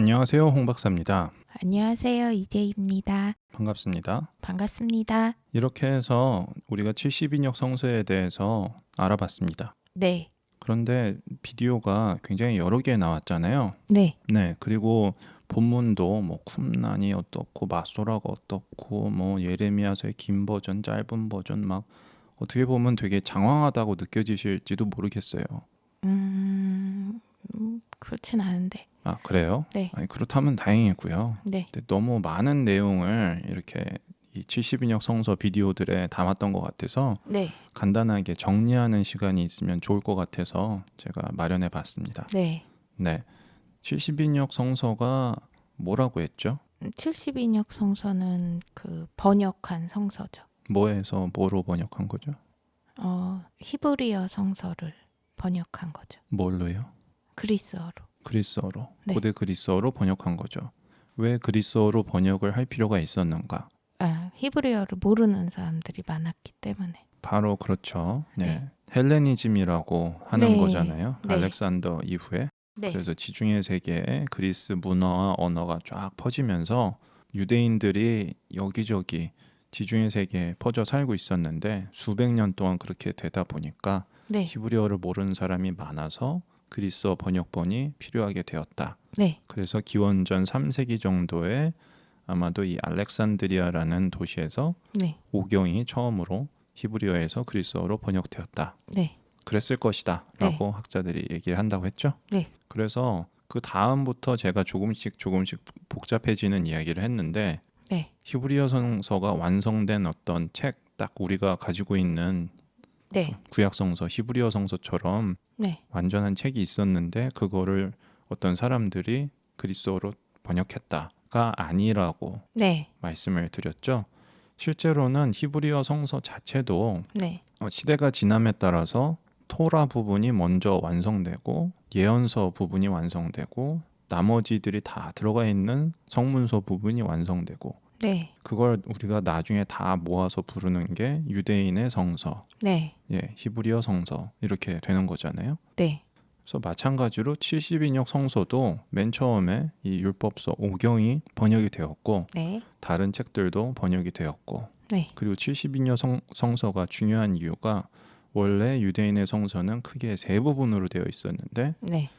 안녕하세요, 홍 박사입니다. 안녕하세요. 이재입니다. 반갑습니다. 반갑습니다. 이렇게 해서 우리가 70인역 성서에 대해서 알아봤습니다. 네. 그런데 비디오가 굉장히 여러 개 나왔잖아요. 네. 네, 그리고 본문도 뭐 쿰난이 어떻고 마소라가 어떻고 뭐 예레미야서의 긴 버전, 짧은 버전 막 어떻게 보면 되게 장황하다고 느껴지실지도 모르겠어요. 그렇진 않은데. 아, 그래요? 네. 아니, 그렇다면 다행이고요. 네. 근데 너무 많은 내용을 이렇게 이 70인역 성서 비디오들에 담았던 것 같아서 네. 간단하게 정리하는 시간이 있으면 좋을 것 같아서 제가 마련해 봤습니다. 네. 네. 70인역 성서가 뭐라고 했죠? 70인역 성서는 그 번역한 성서죠. 뭐에서 뭐로 번역한 거죠? 히브리어 성서를 번역한 거죠. 뭘로요? 그리스어로. 그리스어로. 네. 고대 그리스어로 번역한 거죠. 왜 그리스어로 번역을 할 필요가 있었는가? 히브리어를 모르는 사람들이 많았기 때문에. 바로 그렇죠. 네. 네. 헬레니즘이라고 하는 네. 거잖아요. 네. 알렉산더 이후에. 네. 그래서 지중해 세계에 그리스 문화와 언어가 쫙 퍼지면서 유대인들이 여기저기 지중해 세계에 퍼져 살고 있었는데 수백 년 동안 그렇게 되다 보니까 네. 히브리어를 모르는 사람이 많아서 그리스어 번역본이 필요하게 되었다. 네. 그래서 기원전 3세기 정도에 아마도 이 알렉산드리아라는 도시에서 네. 오경이 처음으로 히브리어에서 그리스어로 번역되었다. 네. 그랬을 것이다 라고 학자들이 얘기를 한다고 했죠. 네. 그래서 그 다음부터 제가 조금씩 복잡해지는 이야기를 했는데 네. 히브리어 성서가 완성된 어떤 책, 딱 우리가 가지고 있는 네. 구약 성서, 히브리어 성서처럼 네. 완전한 책이 있었는데 그거를 어떤 사람들이 그리스어로 번역했다가 아니라고 네. 말씀을 드렸죠. 실제로는 히브리어 성서 자체도 네. 시대가 지남에 따라서 토라 부분이 먼저 완성되고 예언서 부분이 완성되고 나머지들이 다 들어가 있는 성문서 부분이 완성되고 네. 그걸 우리가 나중에 다 모아서 부르는 게 유대인의 성서, 네. 히브리어 성서 이렇게 되는 거잖아요. 네. 그래서 마찬가지로 70인역 성서도 맨 처음에 이 율법서 5경이 번역이 되었고 네. 다른 책들도 번역이 되었고 네. 그리고 70인역 성서가 중요한 이유가 원래 유대인의 성서는 크게 세 부분으로 되어 있었는데 네.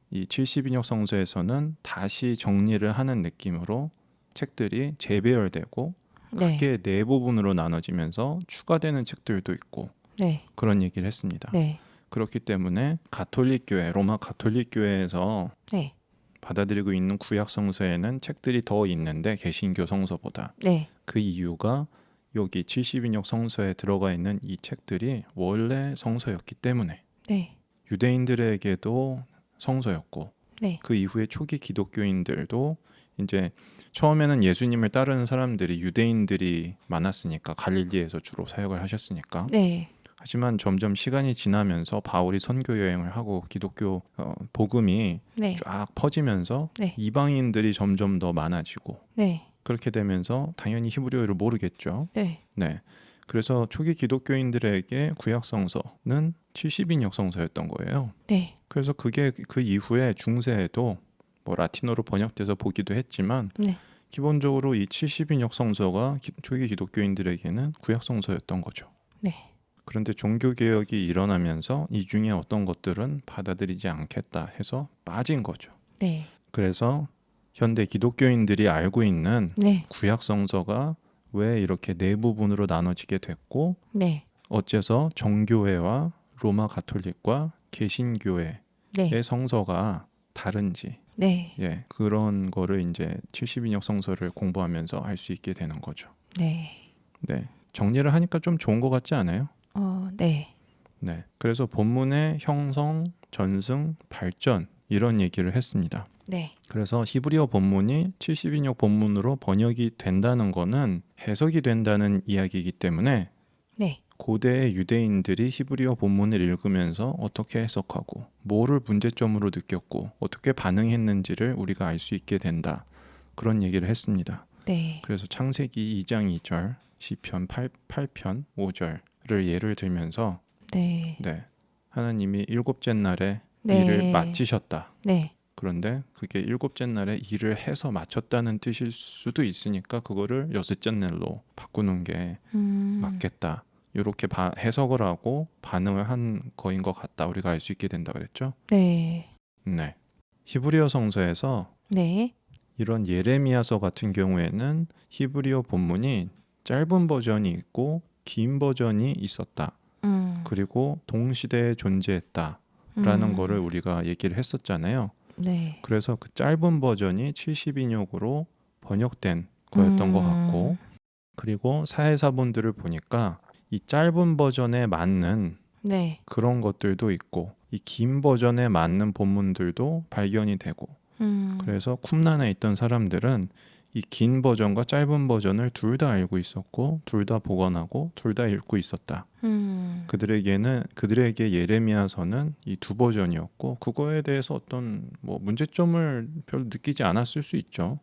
이 70인역 성서에서는 다시 정리를 하는 느낌으로 책들이 재배열되고 네. 크게 네 부분으로 나눠지면서 추가되는 책들도 있고 네. 그런 얘기를 했습니다. 네. 그렇기 때문에 가톨릭 교회, 로마 가톨릭 교회에서 네. 받아들이고 있는 구약 성서에는 책들이 더 있는데 개신교 성서보다 네. 그 이유가 여기 70인역 성서에 들어가 있는 이 책들이 원래 성서였기 때문에 네. 유대인들에게도 성서였고 네. 그 이후에 초기 기독교인들도 이제 처음에는 예수님을 따르는 사람들이 유대인들이 많았으니까 갈릴리에서 주로 사역을 하셨으니까 네. 하지만 점점 시간이 지나면서 바울이 선교 여행을 하고 기독교 복음이 네. 쫙 퍼지면서 네. 이방인들이 점점 더 많아지고 네. 그렇게 되면서 당연히 히브리어를 모르겠죠. 네. 네. 그래서 초기 기독교인들에게 구약 성서는 70인역 성서였던 거예요. 네. 그래서 그게 그 이후에 중세에도 뭐 라틴어로 번역돼서 보기도 했지만 네. 기본적으로 이 70인역 성서가 초기 기독교인들에게는 구약 성서였던 거죠. 네. 그런데 종교개혁이 일어나면서 이 중에 어떤 것들은 받아들이지 않겠다 해서 빠진 거죠. 네. 그래서 현대 기독교인들이 알고 있는 네. 구약 성서가 왜 이렇게 네 부분으로 나눠지게 됐고 네. 어째서 정교회와 로마 가톨릭과 개신교회의 네. 성서가 다른지 네. 그런 거를 이제 70인역 성서를 공부하면서 알 수 있게 되는 거죠. 네. 네. 정리를 하니까 좀 좋은 것 같지 않아요? 네. 네. 그래서 본문의 형성, 전승, 발전 이런 얘기를 했습니다. 네. 그래서 히브리어 본문이 70인역 본문으로 번역이 된다는 거는 해석이 된다는 이야기이기 때문에 네. 고대의 유대인들이 히브리어 본문을 읽으면서 어떻게 해석하고 뭐를 문제점으로 느꼈고 어떻게 반응했는지를 우리가 알 수 있게 된다. 그런 얘기를 했습니다. 네. 그래서 창세기 2장 2절, 시편 8편 5절을 예를 들면서 네. 하나님이 일곱째 날에 네. 일을 마치셨다. 네. 그런데 그게 일곱째 날에 일을 해서 마쳤다는 뜻일 수도 있으니까 그거를 여섯째 날로 바꾸는 게 맞겠다. 이렇게 해석을 하고 반응을 한 거인 것 같다. 우리가 알 수 있게 된다 그랬죠? 네. 네. 히브리어 성서에서 네. 이런 예레미야서 같은 경우에는 히브리어 본문이 짧은 버전이 있고 긴 버전이 있었다. 그리고 동시대에 존재했다라는 거를 우리가 얘기를 했었잖아요. 네. 그래서 그 짧은 버전이 70인역으로 번역된 거였던 것 같고, 그리고 사회사본들을 보니까 이 짧은 버전에 맞는 네. 그런 것들도 있고 이 긴 버전에 맞는 본문들도 발견이 되고, 그래서 쿰란에 있던 사람들은 이 긴 버전과 짧은 버전을 둘 다 알고 있었고 둘 다 복원하고 둘 다 읽고 있었다. 그들에게 예레미야서는 이 두 버전이었고 그거에 대해서 어떤 뭐 문제점을 별로 느끼지 않았을 수 있죠.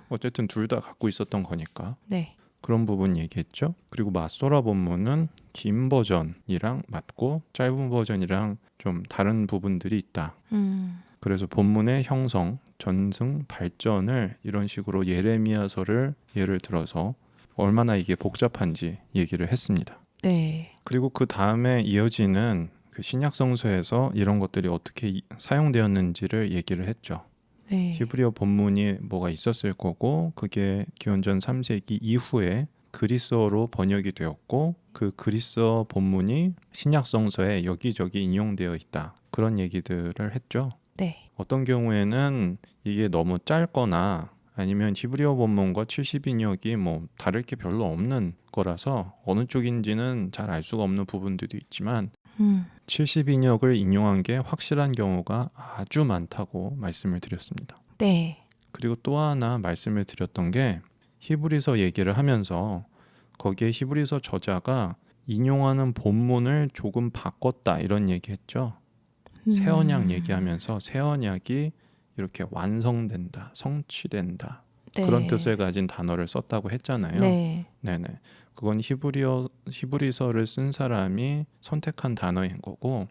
어쨌든 둘 다 갖고 있었던 거니까. 네. 그런 부분 얘기했죠. 그리고 마소라 본문은 긴 버전이랑 맞고 짧은 버전이랑 좀 다른 부분들이 있다. 그래서 본문의 형성, 전승, 발전을 이런 식으로 예레미야서를 예를 들어서 얼마나 이게 복잡한지 얘기를 했습니다. 네. 그리고 그 다음에 이어지는 그 신약 성서에서 이런 것들이 어떻게 사용되었는지를 얘기를 했죠. 네. 히브리어 본문이 뭐가 있었을 거고 그게 기원전 3세기 이후에 그리스어로 번역이 되었고 그 그리스어 본문이 신약 성서에 여기저기 인용되어 있다. 그런 얘기들을 했죠. 네. 어떤 경우에는 이게 너무 짧거나 아니면 히브리어 본문과 70인역이 뭐 다를 게 별로 없는 거라서 어느 쪽인지는 잘 알 수가 없는 부분들도 있지만 70인역을 인용한 게 확실한 경우가 아주 많다고 말씀을 드렸습니다. 네. 그리고 또 하나 말씀을 드렸던 게 히브리서 얘기를 하면서 거기에 히브리서 저자가 인용하는 본문을 조금 바꿨다 이런 얘기했죠. 새 언약 얘기하면서 새 언약이 이렇게 완성된다, 성취된다 네. 그런 뜻을 가진 단어를 썼다고 했잖아요. 네. 네네. 그건 히브리서를 쓴 사람이 선택한 단어인 거고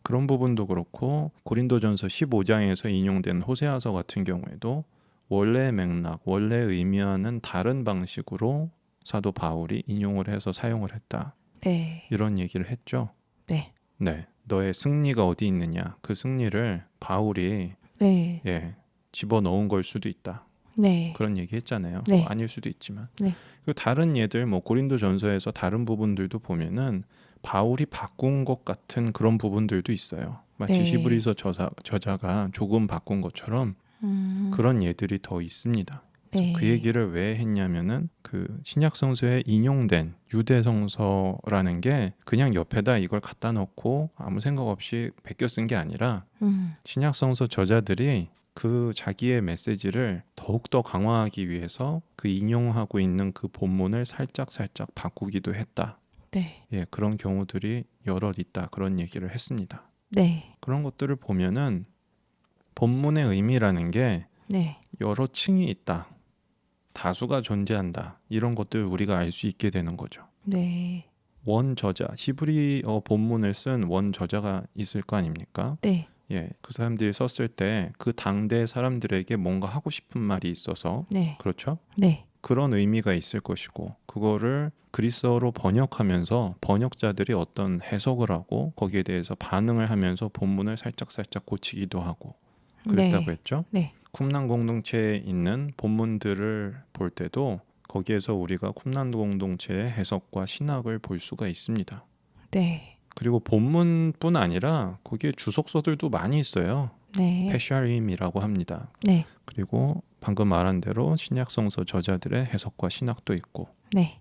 그런 부분도 그렇고 고린도전서 15장에서 인용된 호세아서 같은 경우에도 원래의 맥락, 원래의 의미와는 다른 방식으로 사도 바울이 인용을 해서 사용을 했다. 네. 이런 얘기를 했죠. 네. 네. 너의 승리가 어디 있느냐? 그 승리를 바울이 네. 집어넣은 걸 수도 있다. 네. 그런 얘기 했잖아요. 네. 뭐 아닐 수도 있지만. 네. 그리고 다른 예들 뭐 고린도전서에서 다른 부분들도 보면은 바울이 바꾼 것 같은 그런 부분들도 있어요. 마치 네. 히브리서 저자가 조금 바꾼 것처럼 그런 예들이 더 있습니다. 네. 그 얘기를 왜 했냐면은 그 신약 성서에 인용된 유대 성서라는 게 그냥 옆에다 이걸 갖다 놓고 아무 생각 없이 베껴 쓴 게 아니라 신약 성서 저자들이 그 자기의 메시지를 더욱더 강화하기 위해서 그 인용하고 있는 그 본문을 살짝 바꾸기도 했다. 네. 예, 그런 경우들이 여럿 있다. 그런 얘기를 했습니다. 네. 그런 것들을 보면은 본문의 의미라는 게 네. 여러 층이 있다. 다수가 존재한다. 이런 것들 우리가 알 수 있게 되는 거죠. 네. 원 저자, 히브리어 본문을 쓴 원 저자가 있을 거 아닙니까? 네. 예, 그 사람들이 썼을 때 그 당대 사람들에게 뭔가 하고 싶은 말이 있어서 네. 그렇죠? 네. 그런 의미가 있을 것이고 그거를 그리스어로 번역하면서 번역자들이 어떤 해석을 하고 거기에 대해서 반응을 하면서 본문을 살짝 고치기도 하고 그랬다고 했죠. 네. 쿰란 공동체에 있는 본문들을 볼 때도 거기에서 우리가 쿰란 공동체의 해석과 신학을 볼 수가 있습니다. 네. 그리고 본문뿐 아니라 거기에 주석서들도 많이 있어요. 네. 페샤림이라고 합니다. 네. 그리고 방금 말한 대로 신약성서 저자들의 해석과 신학도 있고 네.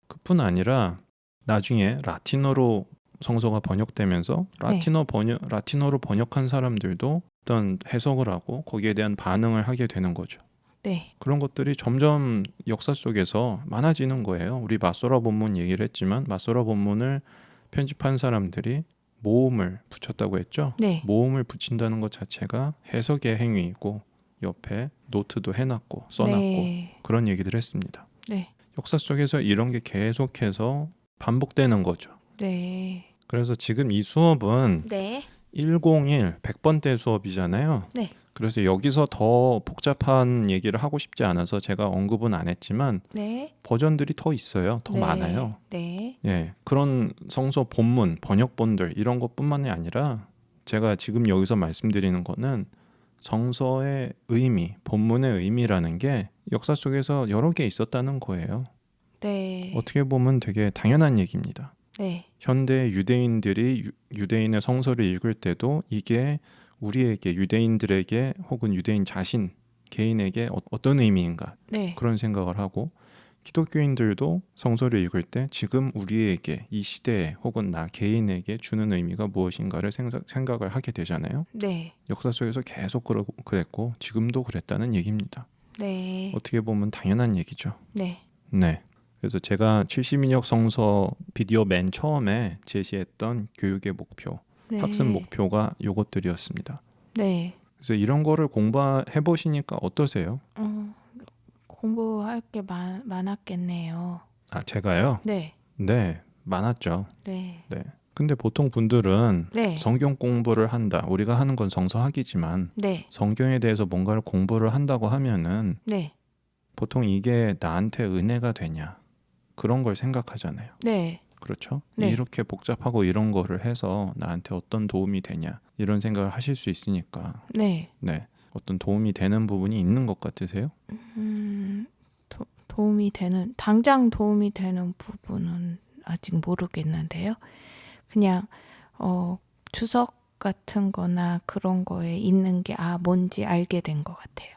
그뿐 아니라 나중에 라틴어로 성서가 번역되면서 라틴어로 번역한 사람들도 어떤 해석을 하고 거기에 대한 반응을 하게 되는 거죠. 네. 그런 것들이 점점 역사 속에서 많아지는 거예요. 우리 마소라 본문 얘기를 했지만 마소라 본문을 편집한 사람들이 모음을 붙였다고 했죠. 네. 모음을 붙인다는 것 자체가 해석의 행위이고 옆에 노트도 해놨고 써놨고 네. 그런 얘기들을 했습니다. 네. 역사 속에서 이런 게 계속해서 반복되는 거죠. 네. 그래서 지금 이 수업은 네. 101 100번대 수업이잖아요. 네. 그래서 여기서 더 복잡한 얘기를 하고 싶지 않아서 제가 언급은 안 했지만 네. 버전들이 더 있어요. 더 네. 많아요. 네. 예, 그런 성서 본문, 번역본들 이런 것뿐만이 아니라 제가 지금 여기서 말씀드리는 거는 성서의 의미, 본문의 의미라는 게 역사 속에서 여러 개 있었다는 거예요. 네. 어떻게 보면 되게 당연한 얘기입니다. 네. 현대 유대인들이 유대인의 성서를 읽을 때도 이게 우리에게 유대인들에게 혹은 유대인 자신 개인에게 어떤 의미인가 네. 그런 생각을 하고 기독교인들도 성서를 읽을 때 지금 우리에게 이 시대에 혹은 나 개인에게 주는 의미가 무엇인가를 생각을 하게 되잖아요. 네. 역사 속에서 계속 그랬고 지금도 그랬다는 얘기입니다. 네. 어떻게 보면 당연한 얘기죠. 네. 네. 그래서 제가 70인역 성서 비디오 맨 처음에 제시했던 교육의 목표, 네. 학습 목표가 요것들이었습니다. 네. 그래서 이런 거를 공부해 보시니까 어떠세요? 공부할 게 많았겠네요. 아, 제가요? 네. 네, 많았죠. 네. 네. 근데 보통 분들은 네. 성경 공부를 한다. 우리가 하는 건 성서학이지만 네. 성경에 대해서 뭔가를 공부를 한다고 하면은 네. 보통 이게 나한테 은혜가 되냐 그런 걸 생각하잖아요. 네. 그렇죠? 네. 이렇게 복잡하고 이런 거를 해서 나한테 어떤 도움이 되냐 이런 생각을 하실 수 있으니까 네. 네. 어떤 도움이 되는 부분이 있는 것 같으세요? 당장 도움이 되는 부분은 아직 모르겠는데요. 그냥 주석 같은 거나 그런 거에 있는 게 뭔지 알게 된 것 같아요.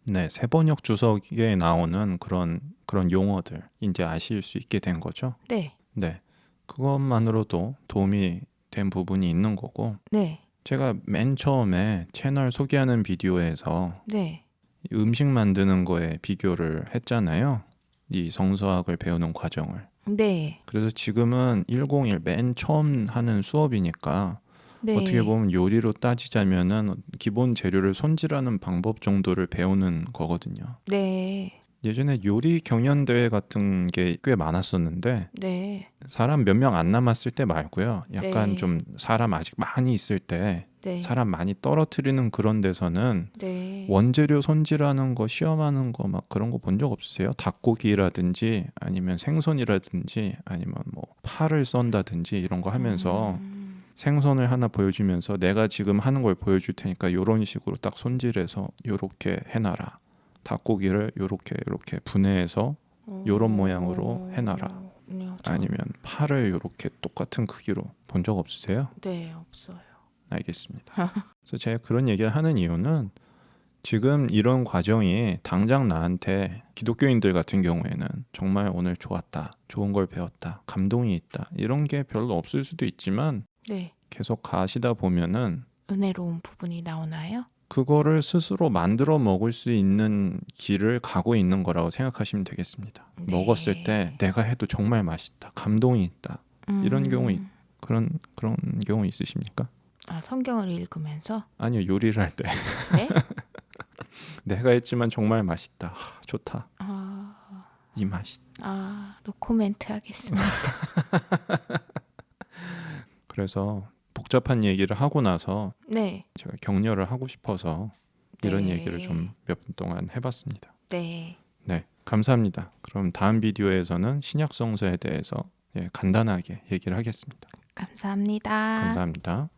네, 세번역 주석에 나오는 그런 용어들 이제 아실 수 있게 된 거죠. 네. 네, 그것만으로도 도움이 된 부분이 있는 거고 네. 제가 맨 처음에 채널 소개하는 비디오에서 네. 음식 만드는 거에 비교를 했잖아요. 이 성서학을 배우는 과정을. 네. 그래서 지금은 101 맨 처음 하는 수업이니까 네. 어떻게 보면 요리로 따지자면은 기본 재료를 손질하는 방법 정도를 배우는 거거든요. 네. 예전에 요리 경연대회 같은 게 꽤 많았었는데 네. 사람 몇 명 안 남았을 때 말고요. 약간 네. 좀 사람 아직 많이 있을 때 네. 사람 많이 떨어뜨리는 그런 데서는 네. 원재료 손질하는 거 시험하는 거 막 그런 거 본 적 없으세요? 닭고기라든지 아니면 생선이라든지 아니면 뭐 파를 썬다든지 이런 거 하면서 생선을 하나 보여주면서 내가 지금 하는 걸 보여줄 테니까 이런 식으로 딱 손질해서 요렇게 해놔라. 닭고기를 요렇게 분해해서 요런 모양으로 해놔라. 아니면 파를 요렇게 똑같은 크기로 본 적 없으세요? 네, 없어요. 알겠습니다. 그래서 제가 그런 얘기를 하는 이유는 지금 이런 과정이 당장 나한테 기독교인들 같은 경우에는 정말 오늘 좋았다, 좋은 걸 배웠다, 감동이 있다 이런 게 별로 없을 수도 있지만 네. 계속 가시다 보면은 은혜로운 부분이 나오나요? 그거를 스스로 만들어 먹을 수 있는 길을 가고 있는 거라고 생각하시면 되겠습니다. 네. 먹었을 때 내가 해도 정말 맛있다, 감동이 있다 이런 경우 그런 경우 있으십니까? 성경을 읽으면서? 아니요, 요리를 할 때. 네? 내가 했지만 정말 맛있다. 좋다. 이 맛이. 노코멘트 하겠습니다. 그래서 복잡한 얘기를 하고 나서 네. 제가 격려를 하고 싶어서 이런 네. 얘기를 좀 몇 분 동안 해봤습니다. 네. 네, 감사합니다. 그럼 다음 비디오에서는 신약 성서에 대해서 간단하게 얘기를 하겠습니다. 감사합니다. 감사합니다.